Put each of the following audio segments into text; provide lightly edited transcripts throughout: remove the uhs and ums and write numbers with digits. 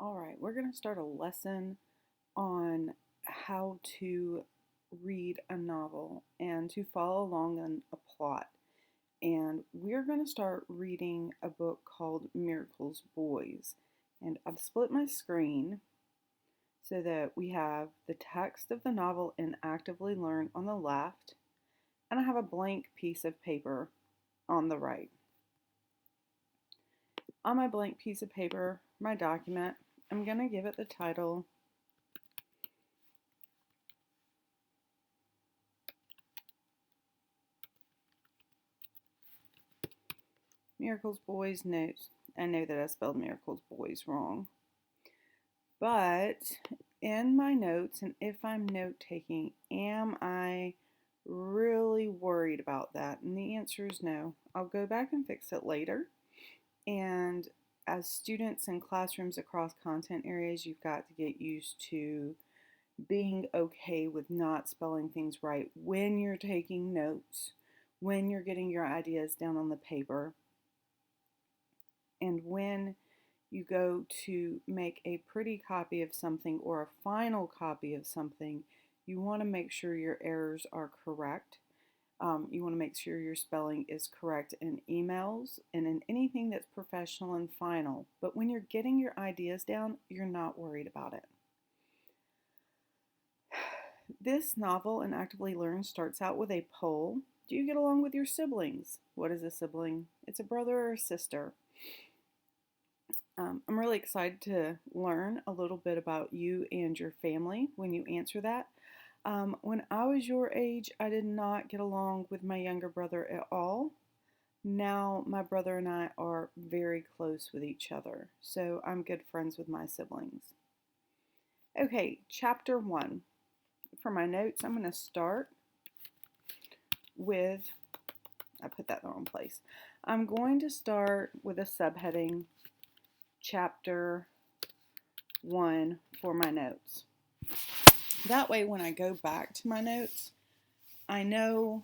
All right, we're going to start a lesson on how to read a novel and to follow along on a plot. And we're going to start reading a book called Miracle's Boys. And I've split my screen so that we have the text of the novel in Actively Learn on the left, and I have a blank piece of paper on the right. On my blank piece of paper, my document, I'm going to give it the title Miracle's Boys Notes. I know that I spelled Miracle's Boys wrong. But in my notes, and if I'm note taking, am I really worried about that? And the answer is no. I'll go back and fix it later. And as students in classrooms across content areas, you've got to get used to being okay with not spelling things right when you're taking notes, when you're getting your ideas down on the paper, and when you go to make a pretty copy of something or a final copy of something, you want to make sure your errors are correct. You want to make sure your spelling is correct in emails and in anything that's professional and final. But when you're getting your ideas down, you're not worried about it. This novel, in Actively Learn, starts out with a poll. Do you get along with your siblings? What is a sibling? It's a brother or a sister. I'm really excited to learn a little bit about you and your family when you answer that. When I was your age, I did not get along with my younger brother at all. Now my brother and I are very close with each other, so I'm good friends with my siblings. Okay, chapter 1. For my notes, I'm going to start with, I put that in the wrong place. I'm going to start with a subheading, chapter 1 for my notes. That way when I go back to my notes, I know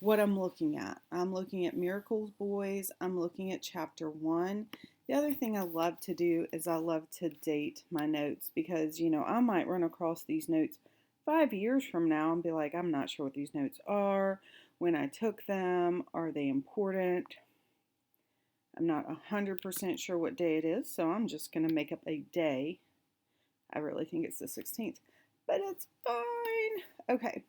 what I'm looking at. I'm looking at Miracle's Boys. I'm looking at chapter 1. The other thing I love to do is I love to date my notes because, I might run across these notes 5 years from now and be like, I'm not sure what these notes are. When I took them, are they important? I'm not 100% sure what day it is, so I'm just going to make up a day. I really think it's the 16th, but it's fine. Okay.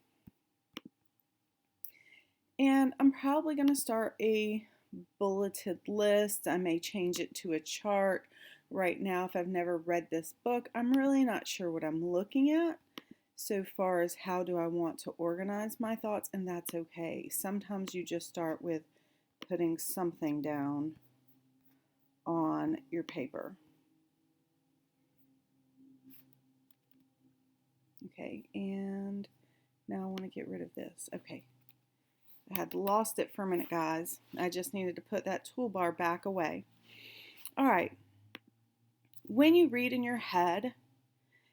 And I'm probably going to start a bulleted list. I may change it to a chart. Right now, if I've never read this book, I'm really not sure what I'm looking at so far as how do I want to organize my thoughts, and that's okay. Sometimes you just start with putting something down on your paper. Okay, and now I want to get rid of this. Okay, I had lost it for a minute, guys. I just needed to put that toolbar back away. All right, when you read in your head,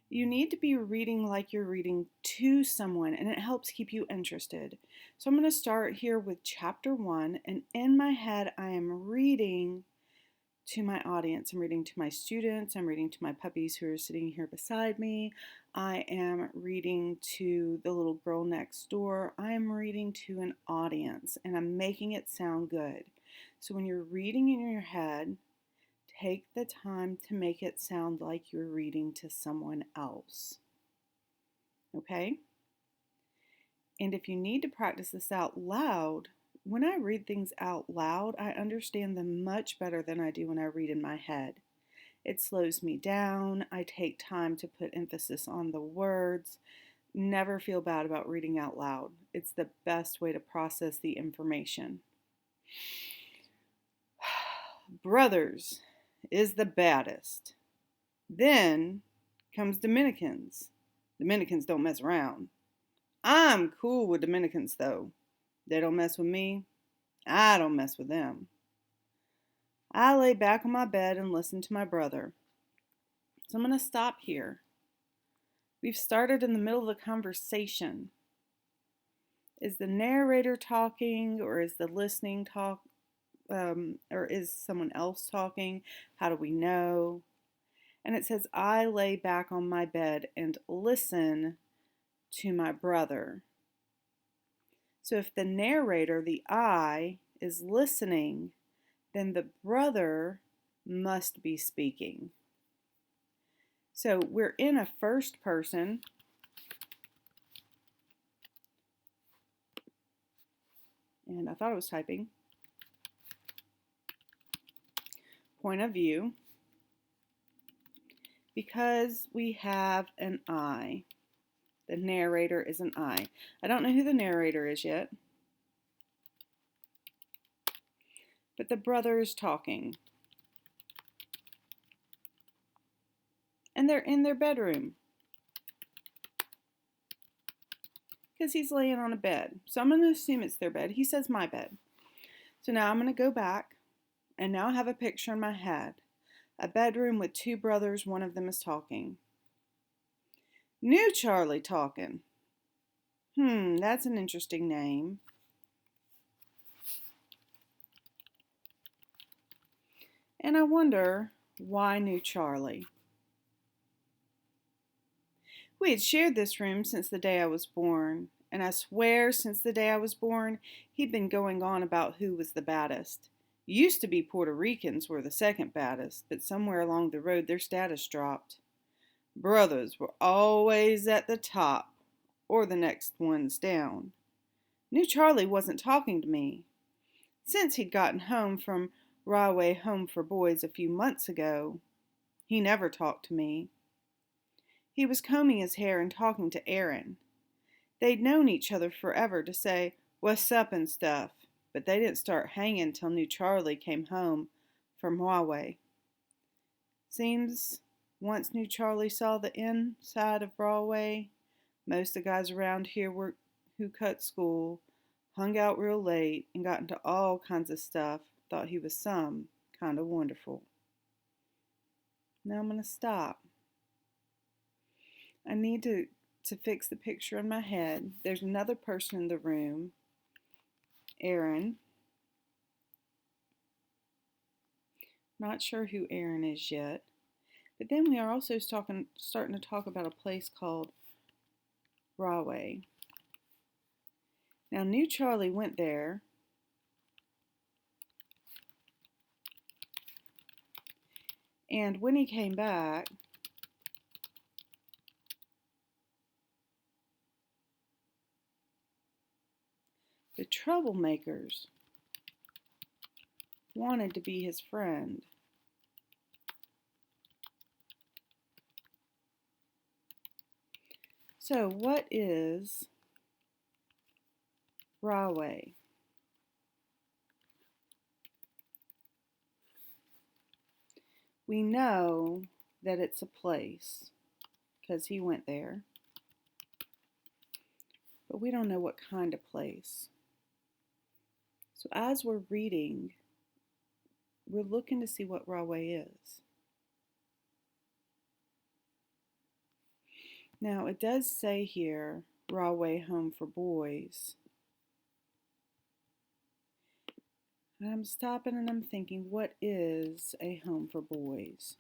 you need to be reading like you're reading to someone, and it helps keep you interested. So I'm going to start here with chapter 1, and in my head, I am reading to my audience. I'm reading to my students. I'm reading to my puppies who are sitting here beside me. I am reading to the little girl next door. I am reading to an audience, and I'm making it sound good. So when you're reading in your head, take the time to make it sound like you're reading to someone else. Okay? And if you need to practice this out loud, when I read things out loud, I understand them much better than I do when I read in my head. It slows me down. I take time to put emphasis on the words. Never feel bad about reading out loud. It's the best way to process the information. Brothers is the baddest. Then comes Dominicans. Dominicans don't mess around. I'm cool with Dominicans though. They don't mess with me. I don't mess with them. I lay back on my bed and listen to my brother. So I'm going to stop here. We've started in the middle of the conversation. Is the narrator talking, or is the listening talk, or is someone else talking? How do we know? And it says, I lay back on my bed and listen to my brother. So if the narrator, the I, is listening, then the brother must be speaking. So we're in a first person. And I thought I was typing. Point of view. Because we have an I. The narrator is an I. I don't know who the narrator is yet. But the brother is talking. And they're in their bedroom. Because he's laying on a bed. So I'm going to assume it's their bed. He says my bed. So now I'm going to go back. And now I have a picture in my head. A bedroom with two brothers. One of them is talking. New Charlie talking. That's an interesting name. And I wonder why New Charlie. We had shared this room since the day I was born, and I swear since the day I was born, he'd been going on about who was the baddest. Used to be Puerto Ricans were the second baddest, but somewhere along the road their status dropped. Brothers were always at the top, or the next ones down. New Charlie wasn't talking to me. Since he'd gotten home from Rahway Home for Boys a few months ago, he never talked to me. He was combing his hair and talking to Aaron. They'd known each other forever to say, "What's up" and stuff, but they didn't start hanging till New Charlie came home from Rahway. Seems once New Charlie saw the inside of Rahway, most of the guys around here who cut school, hung out real late, and got into all kinds of stuff, thought he was some kind of wonderful. Now I'm going to stop. I need to fix the picture in my head. There's another person in the room, Aaron. Not sure who Aaron is yet. But then we are also starting to talk about a place called Rahway. Now, New Charlie went there. And when he came back, the troublemakers wanted to be his friend. So, what is Rahway? We know that it's a place because he went there, but we don't know what kind of place. So as we're reading, we're looking to see what Rahway is. Now it does say here, Rahway Home for Boys. And I'm stopping and I'm thinking, what is a home for boys?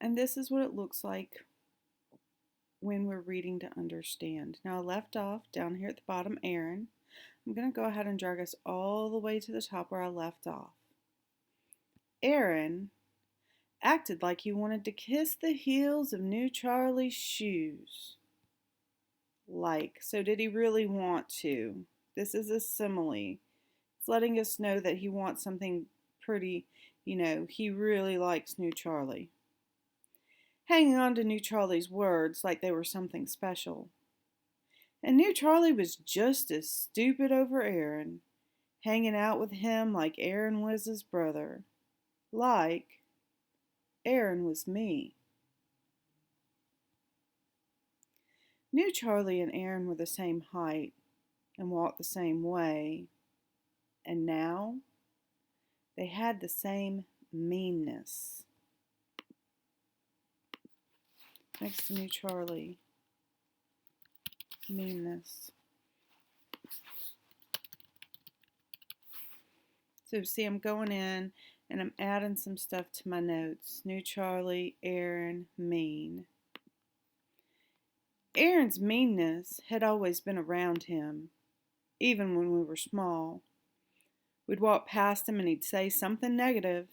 And this is what it looks like when we're reading to understand. Now I left off down here at the bottom, Aaron. I'm going to go ahead and drag us all the way to the top where I left off. Aaron acted like he wanted to kiss the heels of New Charlie's shoes. So did he really want to? This is a simile. It's letting us know that he wants something pretty, he really likes New Charlie. Hanging on to New Charlie's words like they were something special. And New Charlie was just as stupid over Aaron, hanging out with him like Aaron was his brother. Like Aaron was me. New Charlie and Aaron were the same height and walked the same way, and now they had the same meanness. Next to New Charlie, meanness. So see, I'm going in and I'm adding some stuff to my notes. New Charlie, Aaron, mean. Aaron's meanness had always been around him, even when we were small. We'd walk past him and he'd say something negative,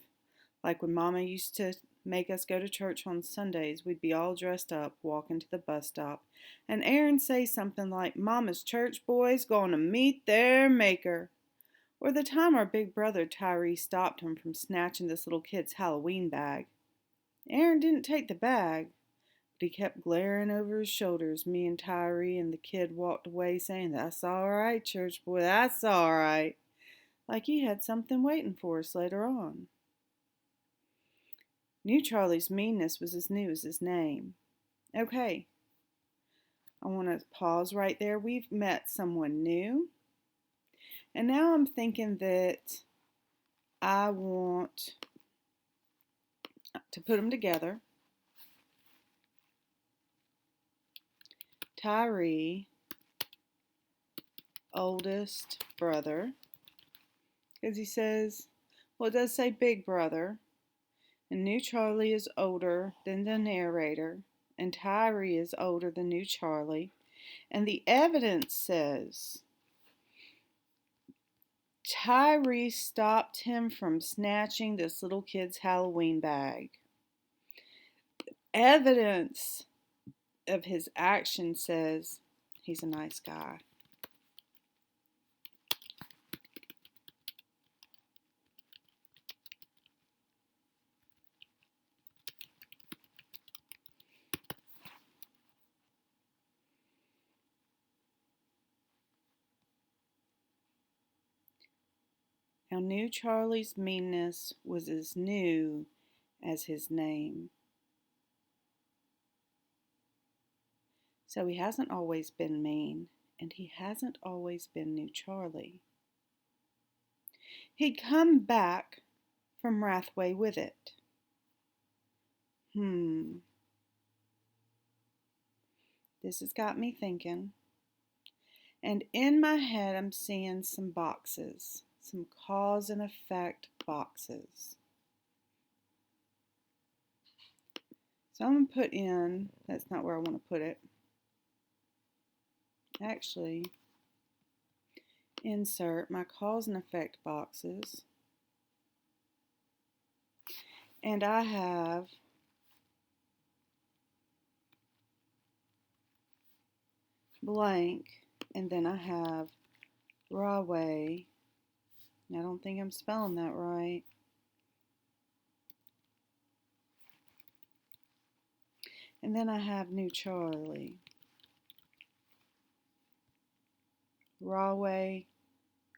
like when Mama used to make us go to church on Sundays. We'd be all dressed up, walking to the bus stop, and Aaron'd say something like, Mama's church boys going to meet their maker. Or the time our big brother Tyree stopped him from snatching this little kid's Halloween bag. Aaron didn't take the bag, but he kept glaring over his shoulder as me and Tyree and the kid walked away saying, That's all right, church boy, that's all right. Like he had something waiting for us later on. New Charlie's meanness was as new as his name. Okay, I want to pause right there. We've met someone new. And now I'm thinking that I want to put them together. Tyree, oldest brother. Because he says, well, it does say big brother. And New Charlie is older than the narrator. And Tyree is older than New Charlie. And the evidence says Tyree stopped him from snatching this little kid's Halloween bag. Evidence of his action says he's a nice guy. Now, New Charlie's meanness was as new as his name. So he hasn't always been mean, and he hasn't always been New Charlie. He'd come back from Rathway with it. This has got me thinking. And in my head, I'm seeing some boxes, some cause and effect boxes. So I'm going to put in, that's not where I want to put it. Actually, insert my cause and effect boxes. And I have blank, and then I have Rahway. I don't think I'm spelling that right. And then I have New Charlie. Rahway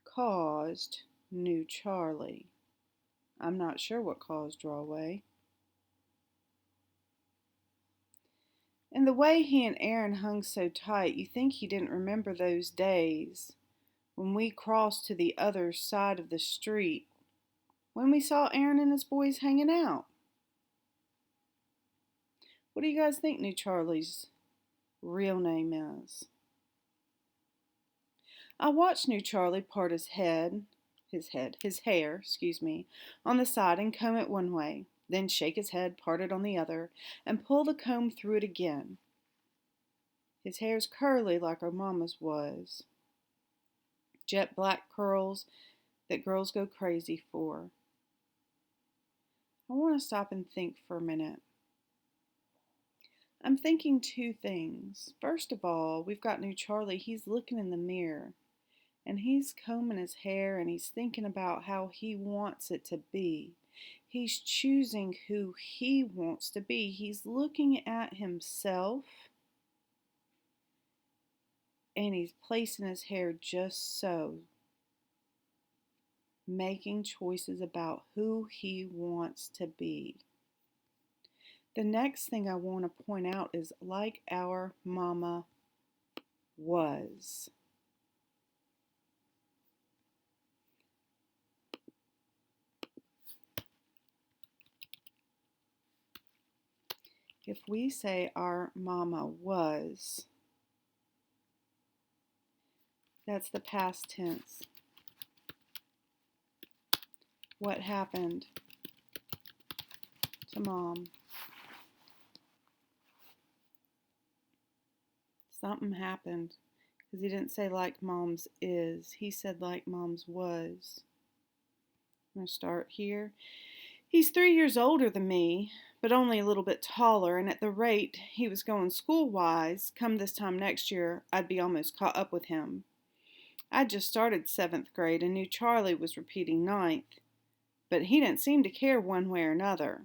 caused New Charlie. I'm not sure what caused Rahway. And the way he and Aaron hung so tight, you think he didn't remember those days when we crossed to the other side of the street, when we saw Aaron and his boys hanging out. What do you guys think New Charlie's real name is? I watched New Charlie part his hair, on the side and comb it one way, then shake his head, part it on the other, and pull the comb through it again. His hair's curly like our mama's was. Jet black curls that girls go crazy for. I want to stop and think for a minute. I'm thinking two things. First of all, we've got New Charlie. He's looking in the mirror. And he's combing his hair and he's thinking about how he wants it to be. He's choosing who he wants to be. He's looking at himself and he's placing his hair just so, making choices about who he wants to be. The next thing I want to point out is like our mama was. If we say our mama was, that's the past tense. what happened to Mom. Something happened. Because he didn't say like Mom's is. He said like Mom's was. I'm going to start here. He's 3 years older than me, but only a little bit taller, and at the rate he was going school-wise, come this time next year, I'd be almost caught up with him. I'd just started 7th grade and knew Charlie was repeating 9th, but he didn't seem to care one way or another.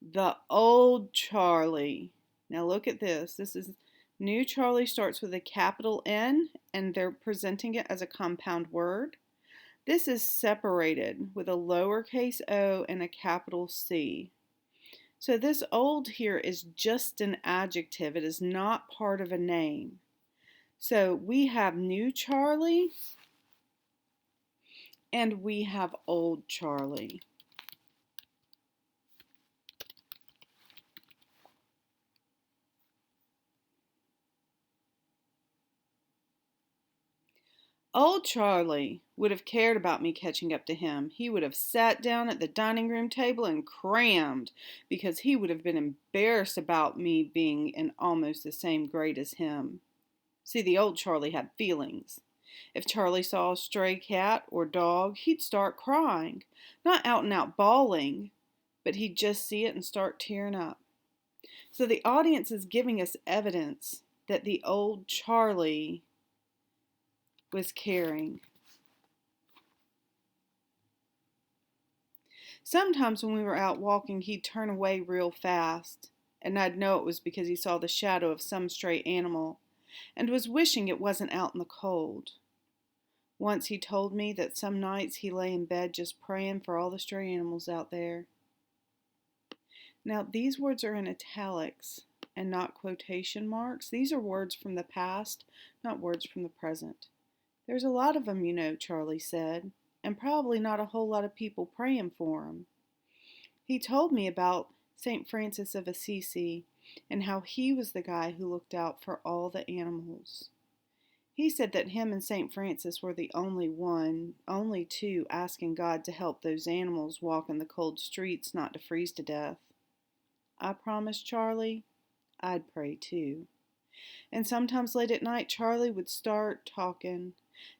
The old Charlie. Now look at this. This is new Charlie starts with a capital N, and they're presenting it as a compound word. This is separated with a lowercase o and a capital C. So this old here is just an adjective. It is not part of a name. So we have new Charlie and we have old Charlie. Old Charlie would have cared about me catching up to him. He would have sat down at the dining room table and crammed because he would have been embarrassed about me being in almost the same grade as him. See, the old Charlie had feelings. If Charlie saw a stray cat or dog, he'd start crying. Not out and out bawling, but he'd just see it and start tearing up. So the audience is giving us evidence that the old Charlie was caring. Sometimes when we were out walking, he'd turn away real fast, and I'd know it was because he saw the shadow of some stray animal and was wishing it wasn't out in the cold. Once he told me that some nights he lay in bed just praying for all the stray animals out there. Now, these words are in italics and not quotation marks. These are words from the past, not words from the present. There's a lot of them, you know, Charlie said, and probably not a whole lot of people praying for him. He told me about St. Francis of Assisi and how he was the guy who looked out for all the animals. He said that him and St. Francis were the only two asking God to help those animals walk in the cold streets not to freeze to death. I promised Charlie I'd pray too. And sometimes late at night, Charlie would start talking,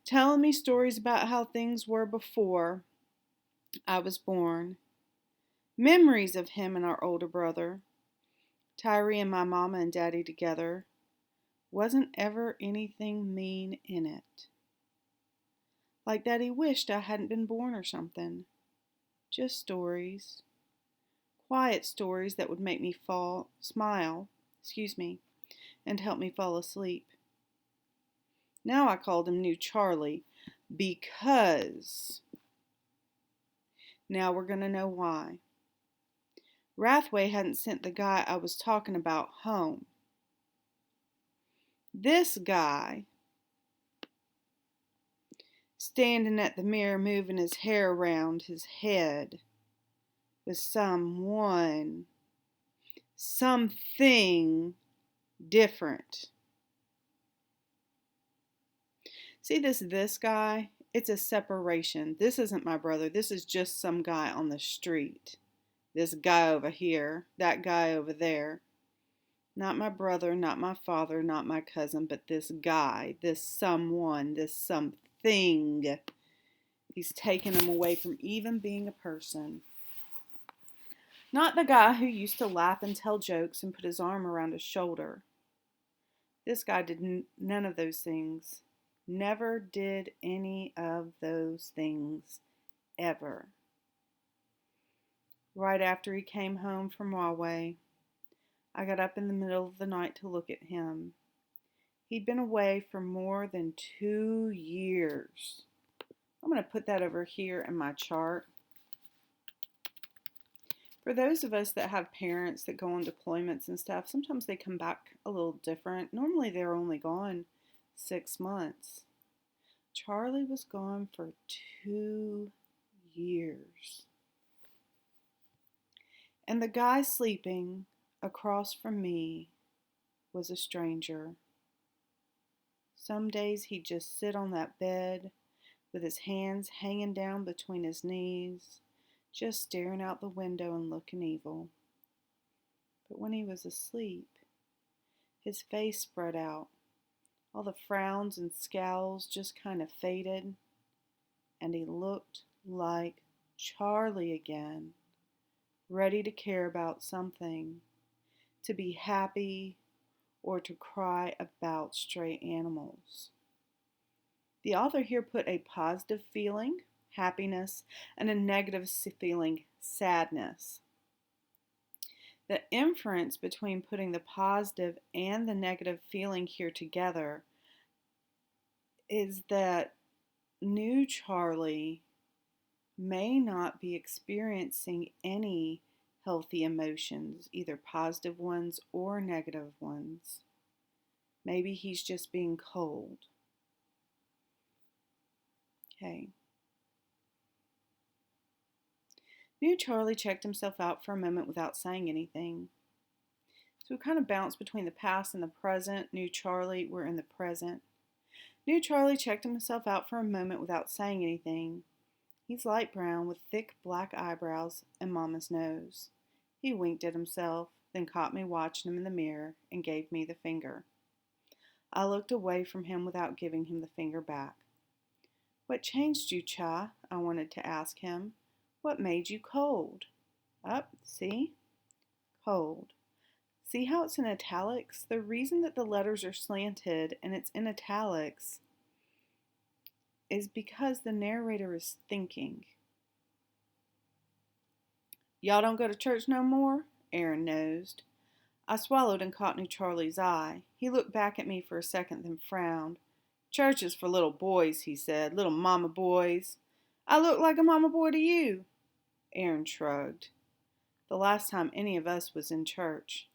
telling me stories about how things were before I was born. Memories of him and our older brother, Tyree and my mama and daddy together. Wasn't ever anything mean in it. Like that he wished I hadn't been born or something. Just stories. Quiet stories that would make me smile, and help me fall asleep. Now I called him New Charlie because now we're going to know why. Rathway hadn't sent the guy I was talking about home. This guy, standing at the mirror moving his hair around his head, was something different. See this guy? It's a separation. This isn't my brother. This is just some guy on the street. This guy over here, that guy over there. Not my brother, not my father, not my cousin, but this guy, this someone, this something. He's taken him away from even being a person. Not the guy who used to laugh and tell jokes and put his arm around his shoulder. This guy did none of those things. Never did any of those things, ever. Right after he came home from Huawei, I got up in the middle of the night to look at him. He'd been away for more than 2 years. I'm going to put that over here in my chart. For those of us that have parents that go on deployments and stuff, sometimes they come back a little different. Normally they're only gone 6 months. Charlie was gone for 2 years. And the guy sleeping across from me was a stranger. Some days he'd just sit on that bed with his hands hanging down between his knees, just staring out the window and looking evil. But when he was asleep, his face spread out. All the frowns and scowls just kind of faded, and he looked like Charlie again, ready to care about something, to be happy, or to cry about stray animals. The author here put a positive feeling, happiness, and a negative feeling, sadness. The inference between putting the positive and the negative feeling here together is that new Charlie may not be experiencing any healthy emotions, either positive ones or negative ones. Maybe he's just being cold. Okay. New Charlie checked himself out for a moment without saying anything. So we kind of bounced between the past and the present. New Charlie, we're in the present. New Charlie checked himself out for a moment without saying anything. He's light brown with thick black eyebrows and Mama's nose. He winked at himself, then caught me watching him in the mirror and gave me the finger. I looked away from him without giving him the finger back. What changed you, Cha? I wanted to ask him. What made you cold? Up, see? Cold. See how it's in italics? The reason that the letters are slanted and it's in italics is because the narrator is thinking. Y'all don't go to church no more? Aaron nosed. I swallowed and caught New Charlie's eye. He looked back at me for a second, then frowned. Church is for little boys, he said. Little mama boys. I look like a mama boy to you. Aaron shrugged. The last time any of us was in church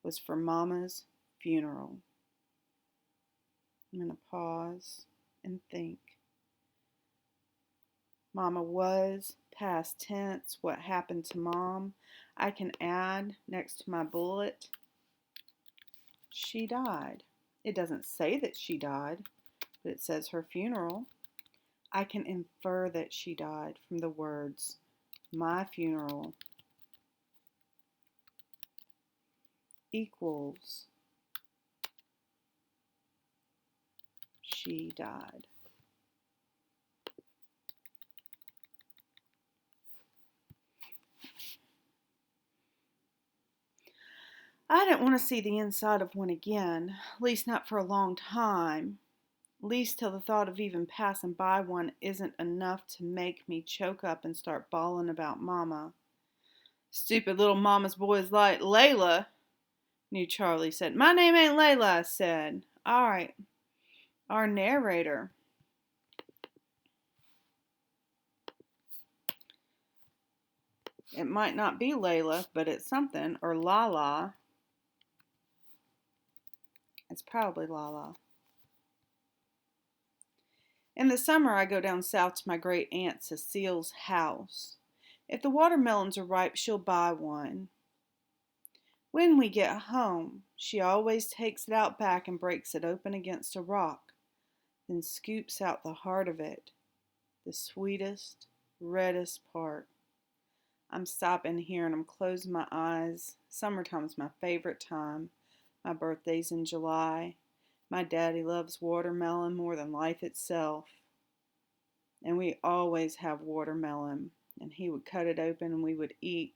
was for Mama's funeral. I'm going to pause and think. Mama was, past tense, what happened to Mom. I can add, next to my bullet, she died. It doesn't say that she died, but it says her funeral. I can infer that she died from the words, my funeral equals she died. I didn't want to see the inside of one again, at least not for a long time, at least till the thought of even passing by one isn't enough to make me choke up and start bawling about Mama. Stupid little mama's boys like Layla, New Charlie said. My name ain't Layla, I said. All right, our narrator. It might not be Layla, but it's something, or Lala. It's probably Lala. In the summer, I go down south to my great aunt Cecile's house. If the watermelons are ripe, she'll buy one. When we get home, she always takes it out back and breaks it open against a rock, then scoops out the heart of it, the sweetest, reddest part. I'm stopping here and I'm closing my eyes. Summertime's my favorite time. My birthday's in July. My daddy loves watermelon more than life itself. And we always have watermelon. And he would cut it open and we would eat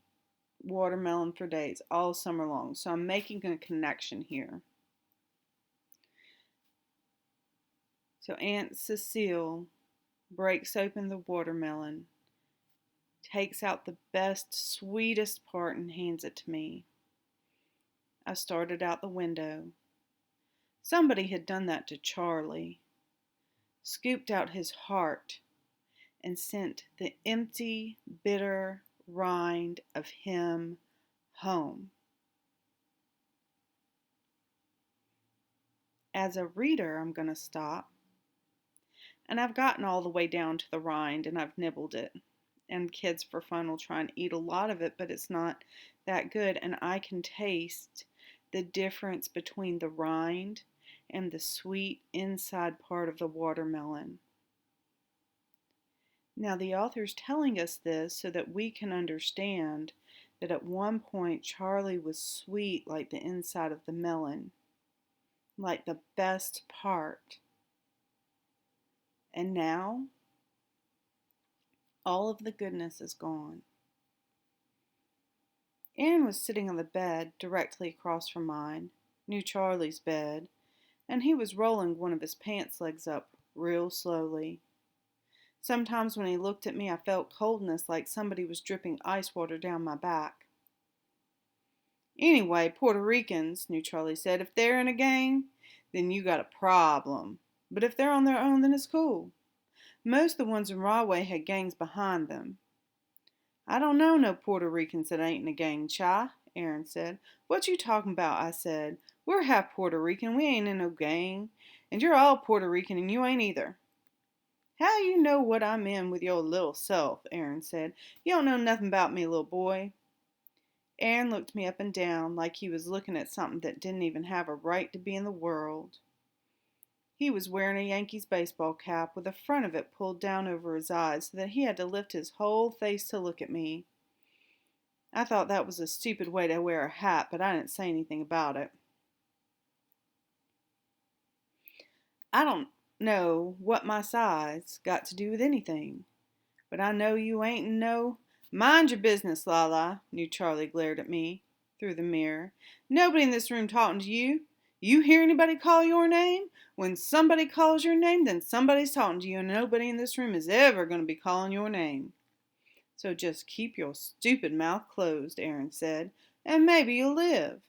watermelon for days, all summer long. So I'm making a connection here. So Aunt Cecile breaks open the watermelon, takes out the best, sweetest part and hands it to me. I started out the window. Somebody had done that to Charlie, scooped out his heart, and sent the empty, bitter rind of him home. As a reader, I'm going to stop. And I've gotten all the way down to the rind and I've nibbled it. And kids for fun will try and eat a lot of it, but it's not that good. And I can taste the difference between the rind and the sweet inside part of the watermelon. Now, the author's telling us this so that we can understand that at one point Charlie was sweet like the inside of the melon, like the best part. And now, all of the goodness is gone. Aaron was sitting on the bed directly across from mine, New Charlie's bed, and he was rolling one of his pants legs up real slowly. Sometimes when he looked at me, I felt coldness like somebody was dripping ice water down my back. Anyway, Puerto Ricans, New Charlie said, if they're in a gang, then you got a problem. But if they're on their own, then it's cool. Most of the ones in Rahway had gangs behind them. I don't know no Puerto Ricans that ain't in a gang, Chi, Aaron said. What you talking about? I said. We're half Puerto Rican. We ain't in no gang. And you're all Puerto Rican and you ain't either. How you know what I'm in with your little self? Aaron said. You don't know nothing about me, little boy. Aaron looked me up and down like he was looking at something that didn't even have a right to be in the world. He was wearing a Yankees baseball cap with the front of it pulled down over his eyes so that he had to lift his whole face to look at me. I thought that was a stupid way to wear a hat, but I didn't say anything about it. I don't know what my size got to do with anything, but I know you ain't no... Mind your business, Lala, New Charlie glared at me through the mirror. Nobody in this room talking to you. You hear anybody call your name? When somebody calls your name, then somebody's talking to you, and nobody in this room is ever going to be calling your name. So just keep your stupid mouth closed, Aaron said, and maybe you'll live.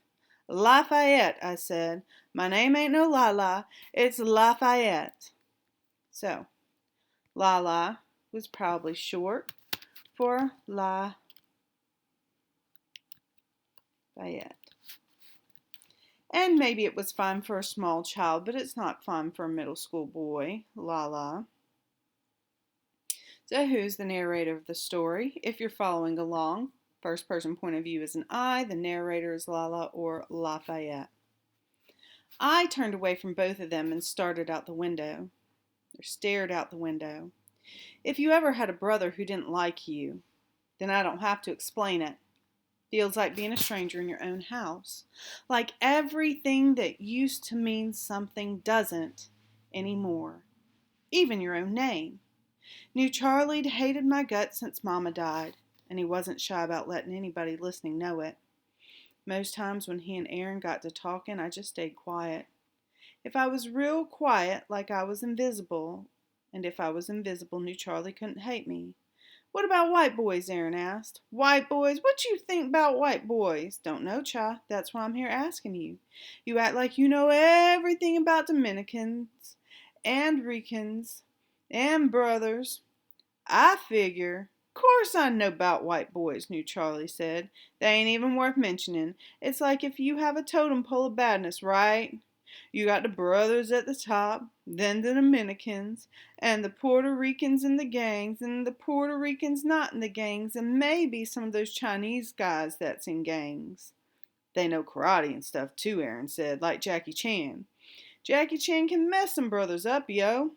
Lafayette, I said. My name ain't no Lala, it's Lafayette. So, Lala was probably short for Lafayette. And maybe it was fine for a small child, but it's not fine for a middle school boy, Lala. So who's the narrator of the story? If you're following along, first person point of view is an I, the narrator is Lala or Lafayette. I turned away from both of them and stared out the window. If you ever had a brother who didn't like you, then I don't have to explain it. Feels like being a stranger in your own house. Like everything that used to mean something doesn't anymore. Even your own name. Knew Charlie'd hated my guts since Mama died, and he wasn't shy about letting anybody listening know it. Most times when he and Aaron got to talking, I just stayed quiet. If I was real quiet, like I was invisible, and if I was invisible, knew Charlie couldn't hate me. What about white boys? Aaron asked. White boys? What you think about white boys? Don't know, Cha. That's why I'm here asking you. You act like you know everything about Dominicans and Ricans and brothers. I figure. Course I know about white boys, New Charlie said. They ain't even worth mentioning. It's like if you have a totem pole of badness, right? You got the brothers at the top, then the Dominicans, and the Puerto Ricans in the gangs, and the Puerto Ricans not in the gangs, and maybe some of those Chinese guys that's in gangs. They know karate and stuff too, Aaron said, like Jackie Chan. Jackie Chan can mess some brothers up, yo.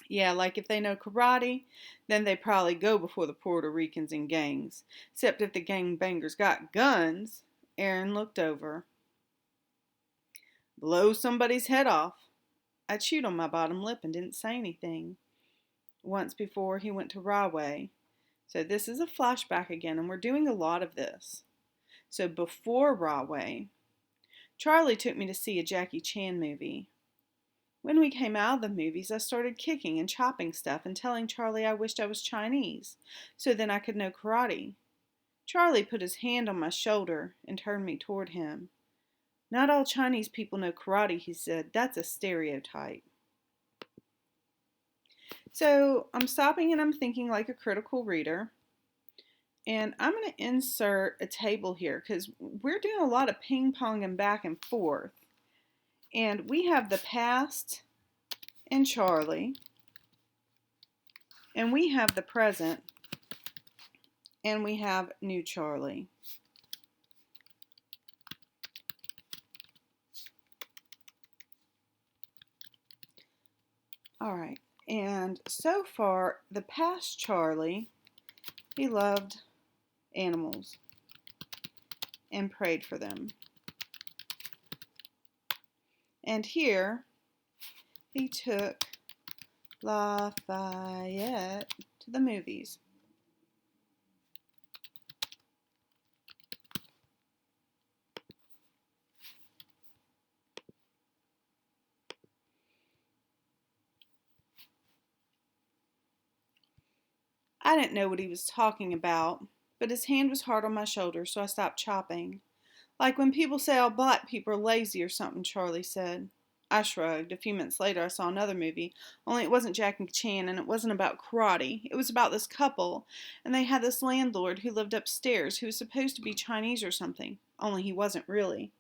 Yeah, like if they know karate, then they probably go before the Puerto Ricans in gangs. Except if the gangbangers got guns. Aaron looked over. Blow somebody's head off. I chewed on my bottom lip and didn't say anything. Once before he went to Rahway. So this is a flashback again, and we're doing a lot of this. So before Rahway, Charlie took me to see a Jackie Chan movie. When we came out of the movies, I started kicking and chopping stuff and telling Charlie I wished I was Chinese, so then I could know karate. Charlie put his hand on my shoulder and turned me toward him. Not all Chinese people know karate, he said. That's a stereotype. So I'm stopping and I'm thinking like a critical reader. And I'm going to insert a table here because we're doing a lot of ping-ponging back and forth. And we have the past in Charlie. And we have the present. And we have New Charlie. All right. And so far, the past Charlie, he loved animals and prayed for them. And here, he took Lafayette to the movies. I didn't know what he was talking about, but his hand was hard on my shoulder, so I stopped chopping. Like when people say all black people are lazy or something, Charlie said. I shrugged. A few minutes later, I saw another movie, only it wasn't Jackie Chan and it wasn't about karate. It was about this couple, and they had this landlord who lived upstairs who was supposed to be Chinese or something, only he wasn't really.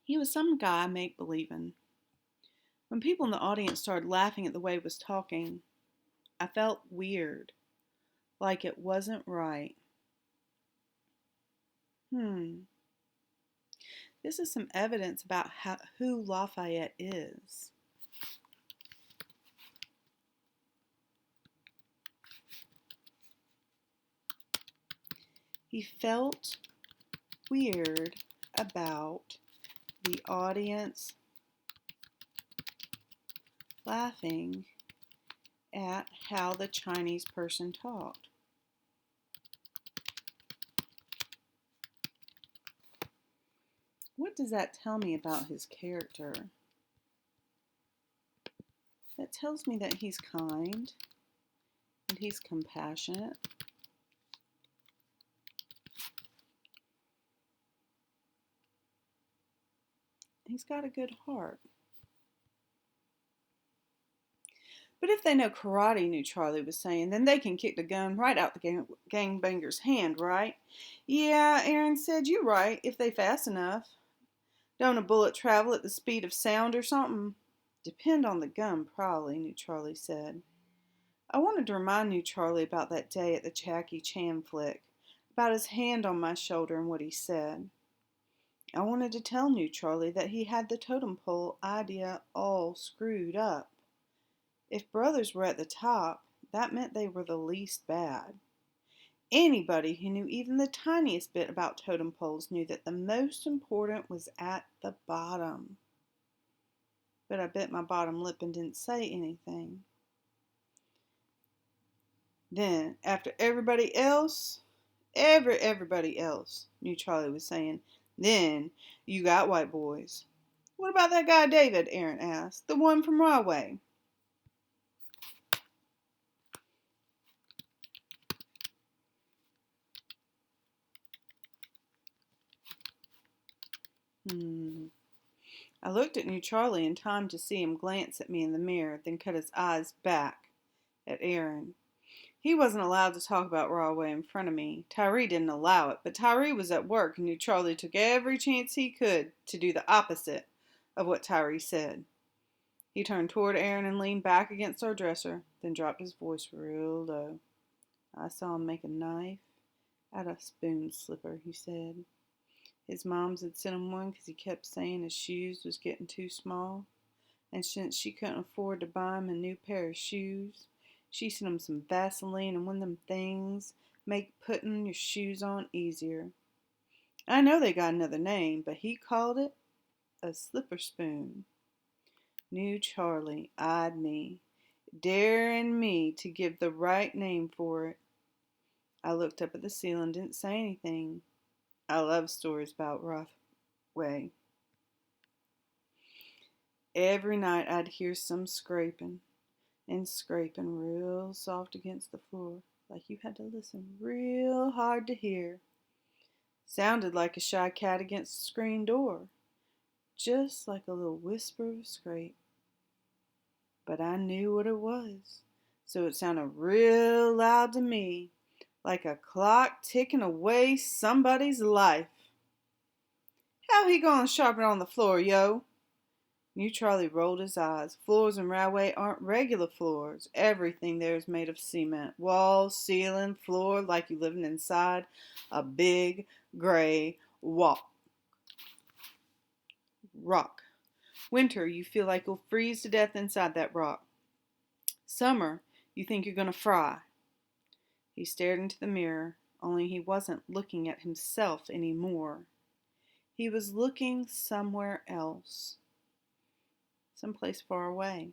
He was some guy make-believing. When people in the audience started laughing at the way he was talking, I felt weird, like it wasn't right. This is some evidence about who Lafayette is. He felt weird about the audience laughing at how the Chinese person talked. What does that tell me about his character? That tells me that he's kind and he's compassionate. He's got a good heart. But if they know karate, knew Charlie was saying, then they can kick the gun right out the gangbanger's hand, right? Yeah, Aaron said, you're right, if they fast enough. Don't a bullet travel at the speed of sound or something? Depend on the gun, probably, New Charlie said. I wanted to remind New Charlie about that day at the Jackie Chan flick, about his hand on my shoulder and what he said. I wanted to tell New Charlie that he had the totem pole idea all screwed up. If brothers were at the top, that meant they were the least bad. Anybody who knew even the tiniest bit about totem poles knew that the most important was at the bottom. But I bit my bottom lip and didn't say anything. Then, after everybody else, everybody else, knew Charlie was saying, then you got white boys. What about that guy David? Aaron asked. The one from Rahway. I looked at New Charlie in time to see him glance at me in the mirror, then cut his eyes back at Aaron. He wasn't allowed to talk about Rahway in front of me. Tyree didn't allow it, but Tyree was at work and knew Charlie took every chance he could to do the opposite of what Tyree said. He turned toward Aaron and leaned back against our dresser, then dropped his voice real low. I saw him make a knife out of a spoon slipper, he said. His moms had sent him one because he kept saying his shoes was getting too small. And since she couldn't afford to buy him a new pair of shoes, she sent him some Vaseline and one of them things make putting your shoes on easier. I know they got another name, but he called it a slipper spoon. New Charlie eyed me, daring me to give the right name for it. I looked up at the ceiling and didn't say anything. I love stories about Rahway. Every night I'd hear some scraping and scraping real soft against the floor, like you had to listen real hard to hear. Sounded like a shy cat against a screen door, just like a little whisper of a scrape. But I knew what it was, so it sounded real loud to me, like a clock ticking away somebody's life. How he gonna sharpen on the floor, yo? New Charlie rolled his eyes. Floors in Rahway aren't regular floors. Everything there is made of cement. Walls, ceiling, floor, like you living inside a big gray rock. Winter, you feel like you'll freeze to death inside that rock. Summer, you think you're going to fry. He stared into the mirror, only he wasn't looking at himself anymore. He was looking somewhere else, someplace far away.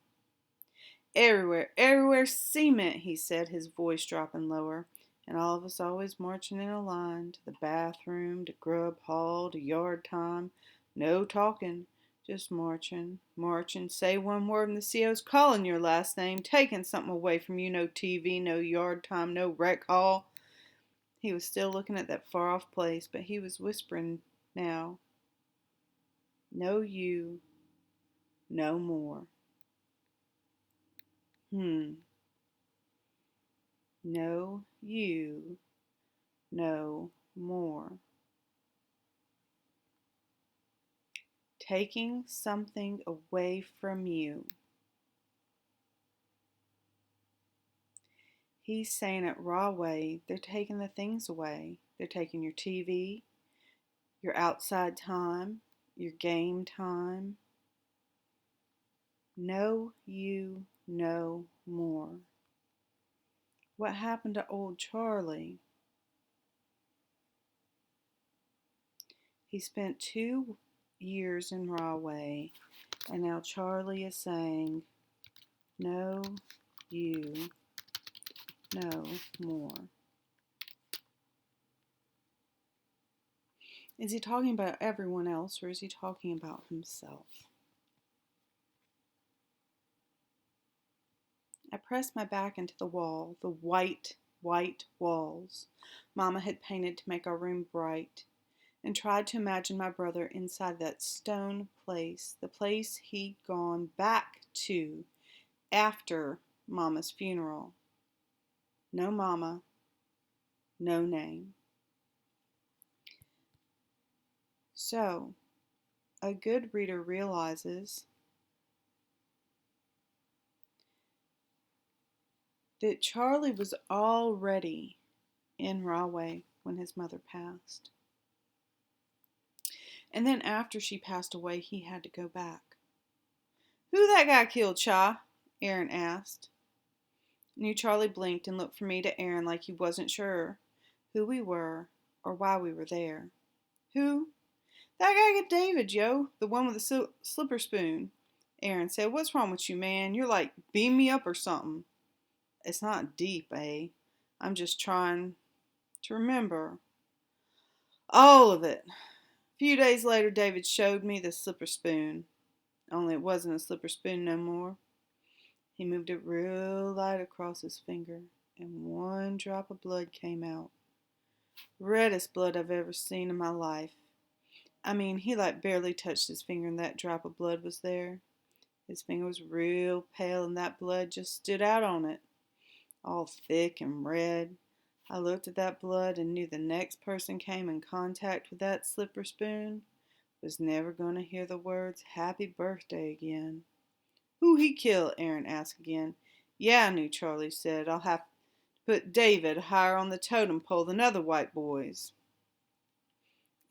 Everywhere, everywhere cement, he said, his voice dropping lower. And all of us always marching in a line to the bathroom, to grub hall, to yard time. No talking, just marching, marching. Say one word and the CO's calling your last name, taking something away from you. No TV, no yard time, no rec hall. He was still looking at that far off place, but he was whispering now. No you, no more. No you, no more. Taking something away from you. He's saying it raw way. They're taking the things away. They're taking your TV, your outside time, your game time. No you, no more. What happened to old Charlie? He spent 2 years in Rahway, and now Charlie is saying, no you, no more. Is he talking about everyone else, or is he talking about himself? I pressed my back into the wall, the white, white walls Mama had painted to make our room bright, and tried to imagine my brother inside that stone place, the place he'd gone back to after Mama's funeral. No Mama, no name. So, a good reader realizes that Charlie was already in Rahway when his mother passed. And then after she passed away, he had to go back. Who that guy killed, Cha? Aaron asked. New Charlie blinked and looked from me to Aaron like he wasn't sure who we were or why we were there. Who? That guy get David, yo. The one with the slipper spoon. Aaron said, what's wrong with you, man? You're like, beam me up or something. It's not deep, eh? I'm just trying to remember. All of it. A few days later, David showed me the slipper spoon. Only it wasn't a slipper spoon no more. He moved it real light across his finger, and one drop of blood came out. Reddest blood I've ever seen in my life. I mean, he like barely touched his finger and that drop of blood was there. His finger was real pale and that blood just stood out on it, all thick and red. I looked at that blood and knew the next person came in contact with that slipper spoon was never going to hear the words happy birthday again. Who he kill? Aaron asked again. Yeah, New Charlie said. I'll have to put David higher on the totem pole than other white boys.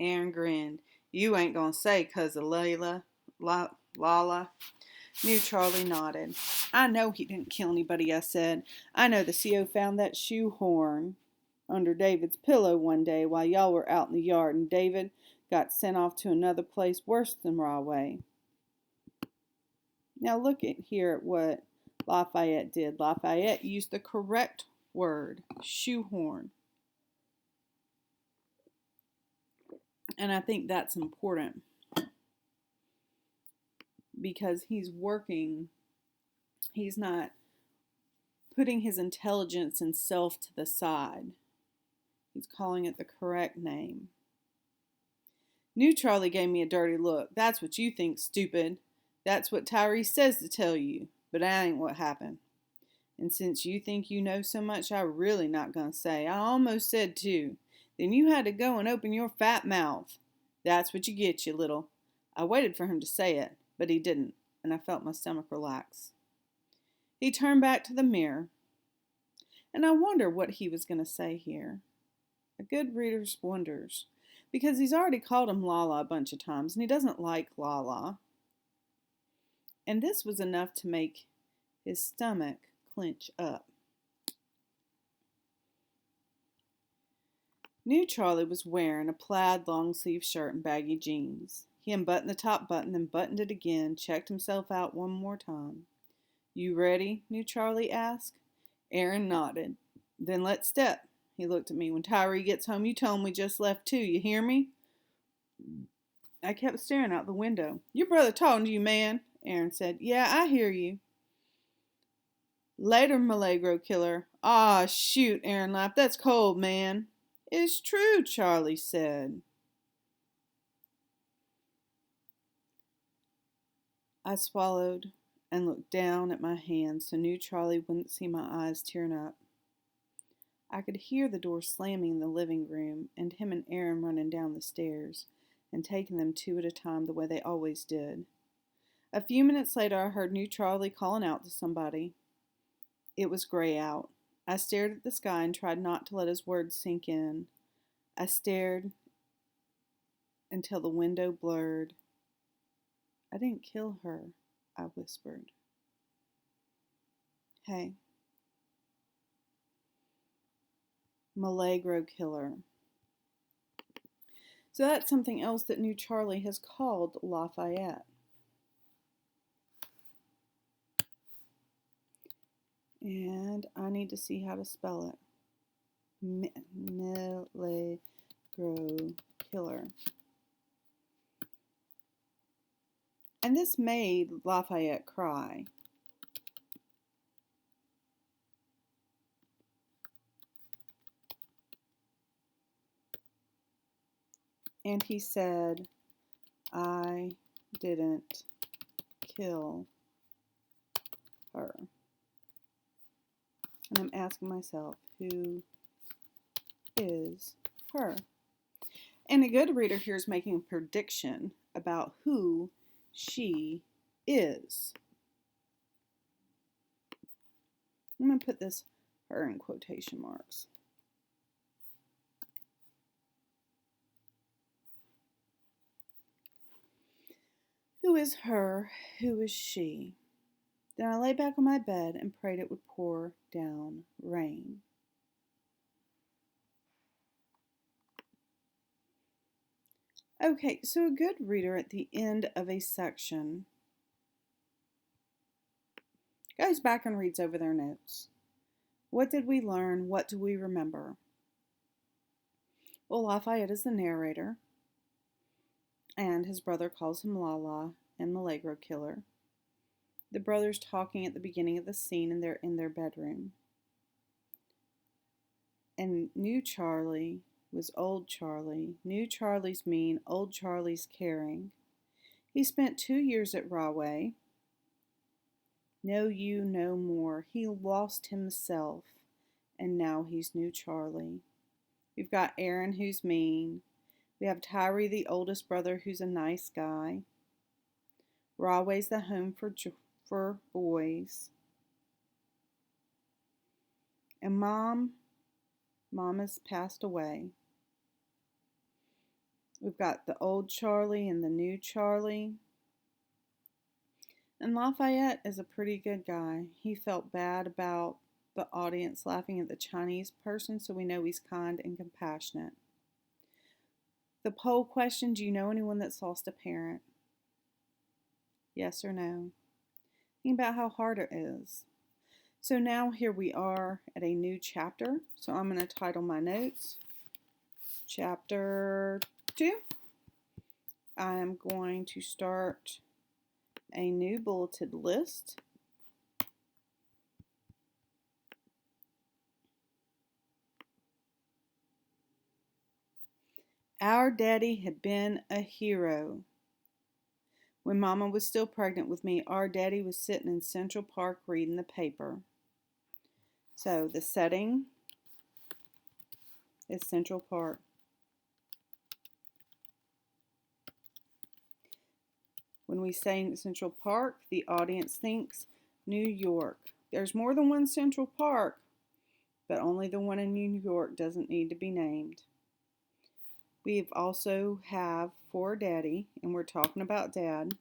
Aaron grinned. You ain't gonna say 'cause of Lala. New Charlie nodded. I know he didn't kill anybody, I said. I know the CO found that shoehorn under David's pillow one day while y'all were out in the yard, and David got sent off to another place worse than Rahway. Now look at here at what Lafayette did. Lafayette used the correct word, shoehorn. And I think that's important because he's working, he's not putting his intelligence and self to the side. He's calling it the correct name. New Charlie gave me a dirty look. That's what you think, stupid. That's what Tyrese says to tell you, but that ain't what happened. And since you think you know so much, I'm really not going to say. I almost said too. Then you had to go and open your fat mouth. That's what you get, you little. I waited for him to say it, but he didn't, and I felt my stomach relax. He turned back to the mirror, and I wonder what he was going to say here. A good reader wonders, because he's already called him Lala a bunch of times, and he doesn't like Lala. and this was enough to make his stomach clench up. New Charlie was wearing a plaid long-sleeve shirt and baggy jeans. He unbuttoned the top button, then buttoned it again, checked himself out one more time. "You ready?" New Charlie asked. Aaron nodded. "Then let's step." He looked at me. "When Tyree gets home, you tell him we just left too. You hear me?" I kept staring out the window. "Your brother talking to you, man," Aaron said. "Yeah, I hear you." "Later, Milagro killer." "Aw, shoot," Aaron laughed. "That's cold, man." "It's true," Charlie said. I swallowed and looked down at my hands so New Charlie wouldn't see my eyes tearing up. I could hear the door slamming in the living room and him and Aaron running down the stairs and taking them two at a time the way they always did. A few minutes later, I heard New Charlie calling out to somebody. It was gray out. I stared at the sky and tried not to let his words sink in. I stared until the window blurred. "I didn't kill her," I whispered. "Hey." Milagro killer. So that's something else that New Charlie has called Lafayette. And I need to see how to spell it. Milagro killer. And this made Lafayette cry. And he said, "I didn't kill her." And I'm asking myself, who is her? And a good reader here is making a prediction about who she is. I'm going to put this "her" in quotation marks. Who is her? Who is she? Then I lay back on my bed and prayed it would pour down rain. Okay, so a good reader at the end of a section goes back and reads over their notes. What did we learn? What do we remember? Well, Lafayette is the narrator, and his brother calls him Lala and Milagro killer. The brothers talking at the beginning of the scene, and they're in their bedroom. And New Charlie was Old Charlie. New Charlie's mean, Old Charlie's caring. He spent 2 years at Rahway. Know you no more. He lost himself, and now he's New Charlie. We've got Aaron, who's mean. We have Tyree, the oldest brother, who's a nice guy. Rahway's the home for boys. And Mom has passed away. We've got the old Charlie and the new Charlie. And Lafayette is a pretty good guy. He felt bad about the audience laughing at the Chinese person, so we know he's kind and compassionate. The poll question, do you know anyone that's lost a parent? Yes or no? Think about how hard it is. So now here we are at a new chapter. So I'm going to title my notes, Chapter 2. I am going to start a new bulleted list. Our daddy had been a hero. When Mama was still pregnant with me, our daddy was sitting in Central Park reading the paper. So the setting is Central Park. When we say Central Park, the audience thinks New York. There's more than one Central Park, but only the one in New York doesn't need to be named. We also have for Daddy, and we're talking about Dad.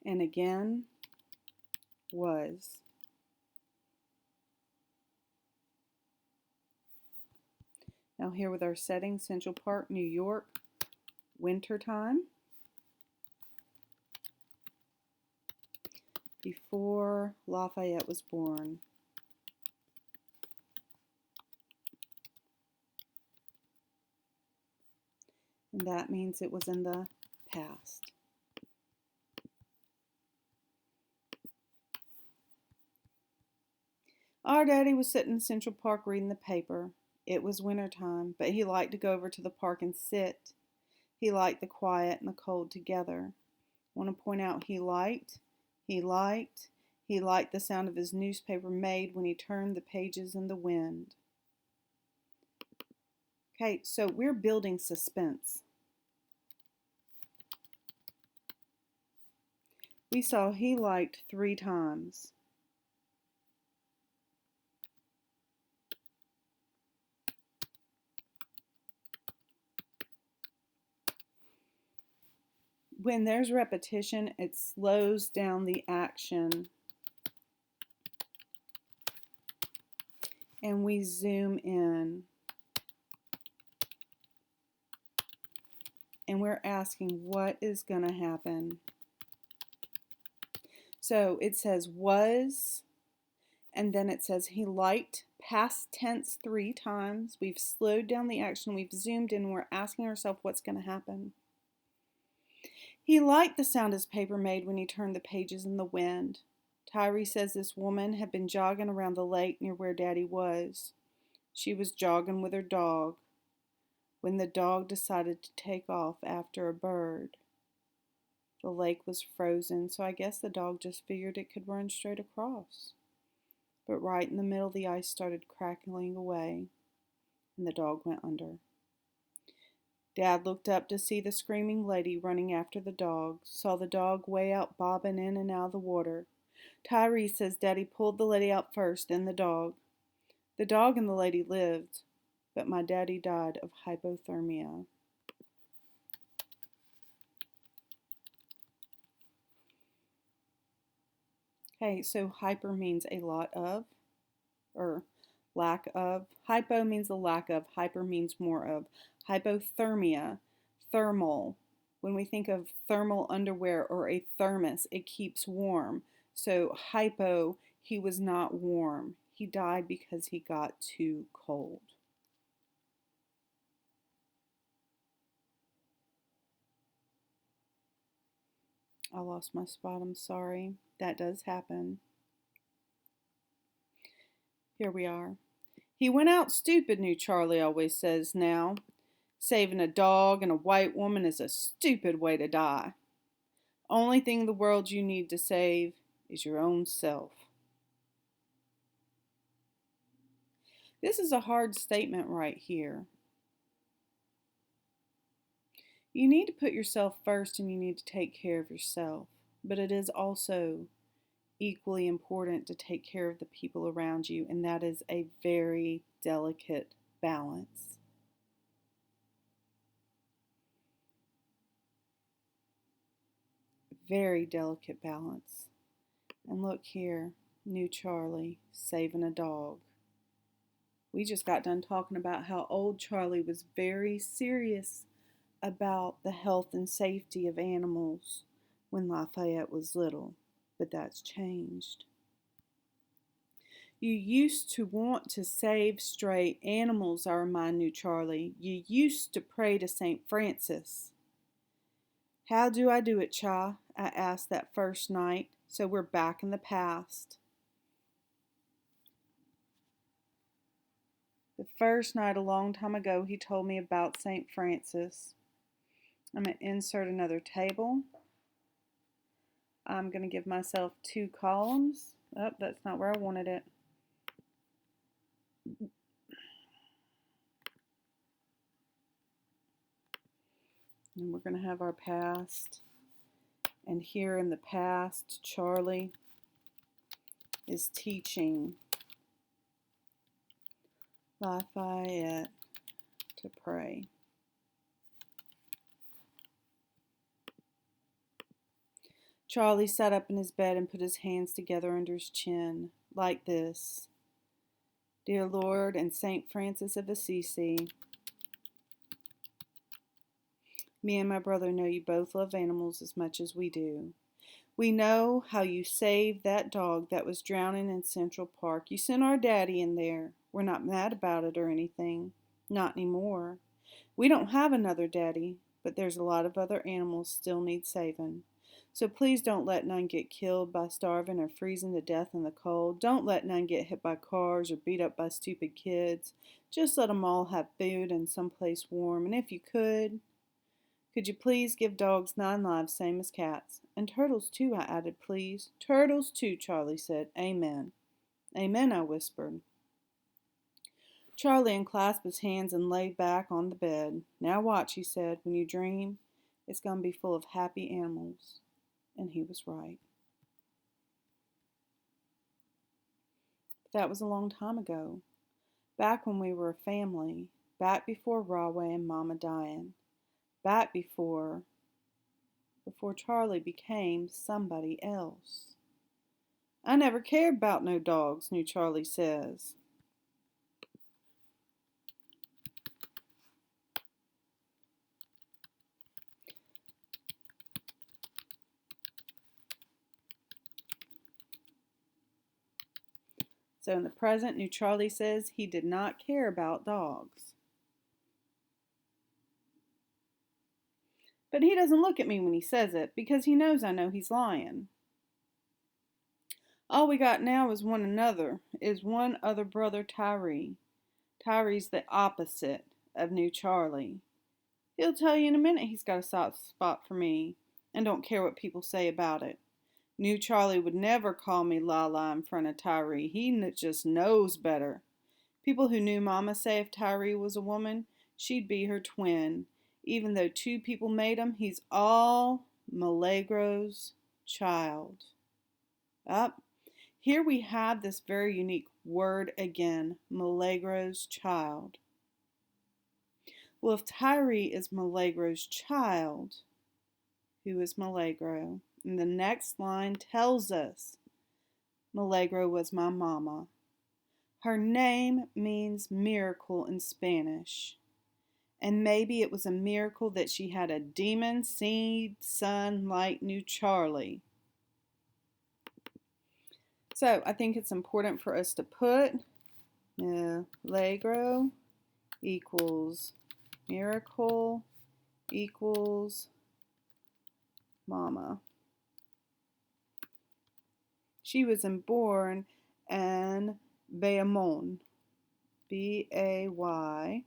and again was. Now here with our setting, Central Park, New York, wintertime. Before Lafayette was born. And that means it was in the past. Our daddy was sitting in Central Park reading the paper. It was wintertime, but he liked to go over to the park and sit. He liked the quiet and the cold together. I want to point out he liked the sound of his newspaper made when he turned the pages in the wind. Okay, so we're building suspense. We saw he liked 3 times. When there's repetition, it slows down the action. And we zoom in. And we're asking what is going to happen. So it says was, and then it says he liked, past tense 3 times. We've slowed down the action. We've zoomed in. We're asking ourselves what's going to happen. He liked the sound his paper made when he turned the pages in the wind. Tyree says this woman had been jogging around the lake near where Daddy was. She was jogging with her dog when the dog decided to take off after a bird. The lake was frozen, so I guess the dog just figured it could run straight across. But right in the middle, the ice started crackling away, and the dog went under. Dad looked up to see the screaming lady running after the dog, saw the dog way out bobbing in and out of the water. Tyree says Daddy pulled the lady out first, then the dog. The dog and the lady lived, but my daddy died of hypothermia. Okay, so hyper means a lot of, or lack of. Hypo means a lack of. Hyper means more of. Hypothermia, thermal. When we think of thermal underwear or a thermos, it keeps warm. So hypo, he was not warm. He died because he got too cold. I lost my spot, I'm sorry. That does happen. Here we are. He went out stupid, New Charlie always says now. Saving a dog and a white woman is a stupid way to die. Only thing in the world you need to save is your own self. This is a hard statement right here. You need to put yourself first and you need to take care of yourself. But it is also equally important to take care of the people around you, and that is a very delicate balance. Very delicate balance. And look here, New Charlie saving a dog. We just got done talking about how old Charlie was very serious about the health and safety of animals when Lafayette was little, but that's changed. You used to want to save stray animals, our my New Charlie. You used to pray to St. Francis. How do I do it, Cha? I asked that first night, so we're back in the past. The first night a long time ago, he told me about St. Francis. I'm going to insert another table. I'm going to give myself 2 columns. Oh, that's not where I wanted it. And we're going to have our past. And here in the past, Charlie is teaching Lafayette to pray. Charlie sat up in his bed and put his hands together under his chin, like this. Dear Lord and St. Francis of Assisi, me and my brother know you both love animals as much as we do. We know how you saved that dog that was drowning in Central Park. You sent our daddy in there. We're not mad about it or anything. Not anymore. We don't have another daddy, but there's a lot of other animals still need saving. So please don't let none get killed by starving or freezing to death in the cold. Don't let none get hit by cars or beat up by stupid kids. Just let them all have food and someplace warm. And if you could you please give dogs 9 lives, same as cats? And turtles too, I added, please. Turtles too, Charlie said. Amen. Amen, I whispered. Charlie unclasped his hands and lay back on the bed. Now watch, he said. When you dream, it's going to be full of happy animals. And he was right. That was a long time ago. Back when we were a family. Back before Rahway and Mama dying. Back before Charlie became somebody else. I never cared about no dogs, New Charlie says. So in the present, New Charlie says he did not care about dogs. But he doesn't look at me when he says it because he knows I know he's lying. All we got now is one other brother, Tyree. Tyree's the opposite of New Charlie. He'll tell you in a minute he's got a soft spot for me and don't care what people say about it. New Charlie would never call me Lala in front of Tyree. He just knows better. People who knew Mama say if Tyree was a woman, she'd be her twin. Even though 2 people made him, he's all Mirigro's child. Up. Here we have this very unique word again, Mirigro's child. Well, if Tyree is Mirigro's child, who is Mirigro? And the next line tells us Mirigro was my mama. Her name means miracle in Spanish. And maybe it was a miracle that she had a demon seed son like New Charlie. So I think it's important for us to put Mirigro equals miracle equals mama. She was born in Bayamon, Baymon.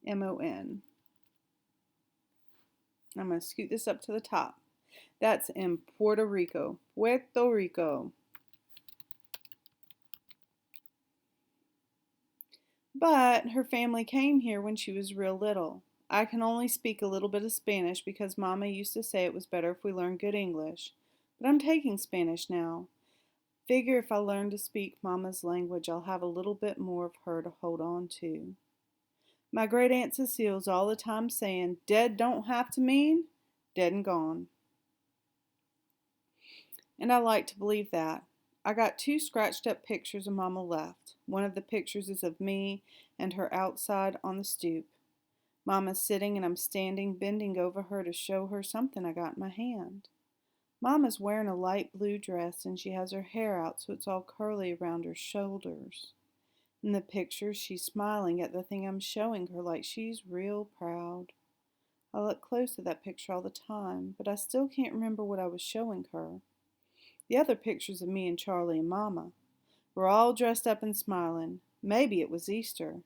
I'm going to scoot this up to the top. That's in Puerto Rico. Puerto Rico. But her family came here when she was real little. I can only speak a little bit of Spanish because Mama used to say it was better if we learned good English. But I'm taking Spanish now. Figure if I learn to speak Mama's language, I'll have a little bit more of her to hold on to. My great Aunt Cecile's all the time saying, dead don't have to mean dead and gone. And I like to believe that. I got 2 scratched up pictures of Mama left. One of the pictures is of me and her outside on the stoop. Mama's sitting and I'm standing, bending over her to show her something I got in my hand. Mama's wearing a light blue dress and she has her hair out so it's all curly around her shoulders. In the picture, she's smiling at the thing I'm showing her like she's real proud. I look close at that picture all the time, but I still can't remember what I was showing her. The other pictures of me and Charlie and Mama. We're all dressed up and smiling. Maybe it was Easter.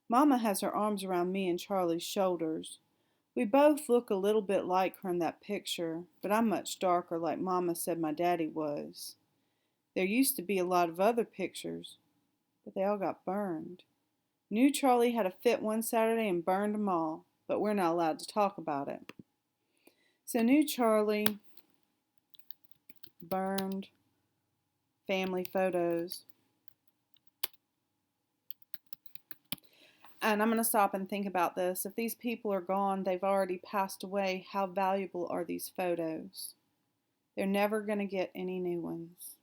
Mama has her arms around me and Charlie's shoulders. We both look a little bit like her in that picture, but I'm much darker like Mama said my daddy was. There used to be a lot of other pictures, but they all got burned. New Charlie had a fit one Saturday and burned them all, but we're not allowed to talk about it. So New Charlie burned family photos. and I'm going to stop and think about this. If these people are gone, they've already passed away, how valuable are these photos? They're never going to get any new ones.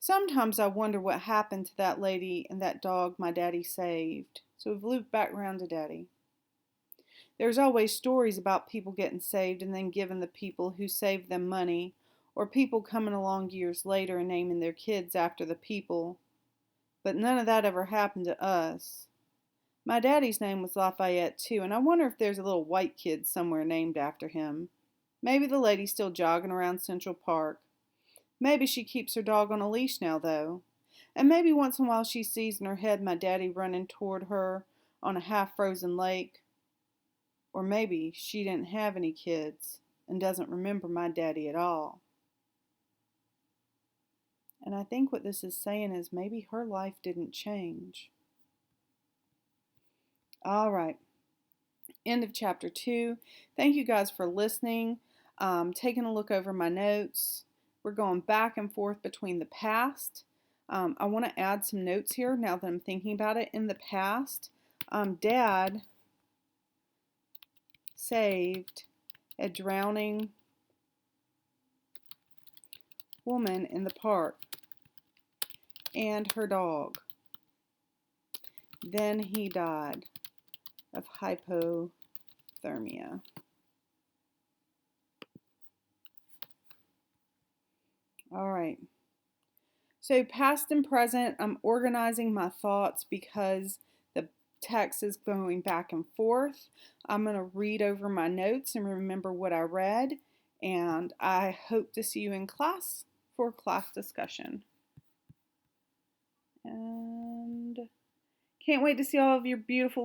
Sometimes I wonder what happened to that lady and that dog my daddy saved. So we've looped back around to Daddy. There's always stories about people getting saved and then giving the people who saved them money, or people coming along years later and naming their kids after the people. But none of that ever happened to us. My daddy's name was Lafayette too, and I wonder if there's a little white kid somewhere named after him. Maybe the lady's still jogging around Central Park. Maybe she keeps her dog on a leash now, though. And maybe once in a while she sees in her head my daddy running toward her on a half-frozen lake. Or maybe she didn't have any kids and doesn't remember my daddy at all. And I think what this is saying is maybe her life didn't change. All right. End of chapter 2. Thank you guys for listening, taking a look over my notes. We're going back and forth between the past. I want to add some notes here now that I'm thinking about it. In the past, Dad saved a drowning woman in the park and her dog. Then he died of hypothermia. All right. So past and present, I'm organizing my thoughts because the text is going back and forth. I'm going to read over my notes and remember what I read, and I hope to see you in class for class discussion. And can't wait to see all of your beautiful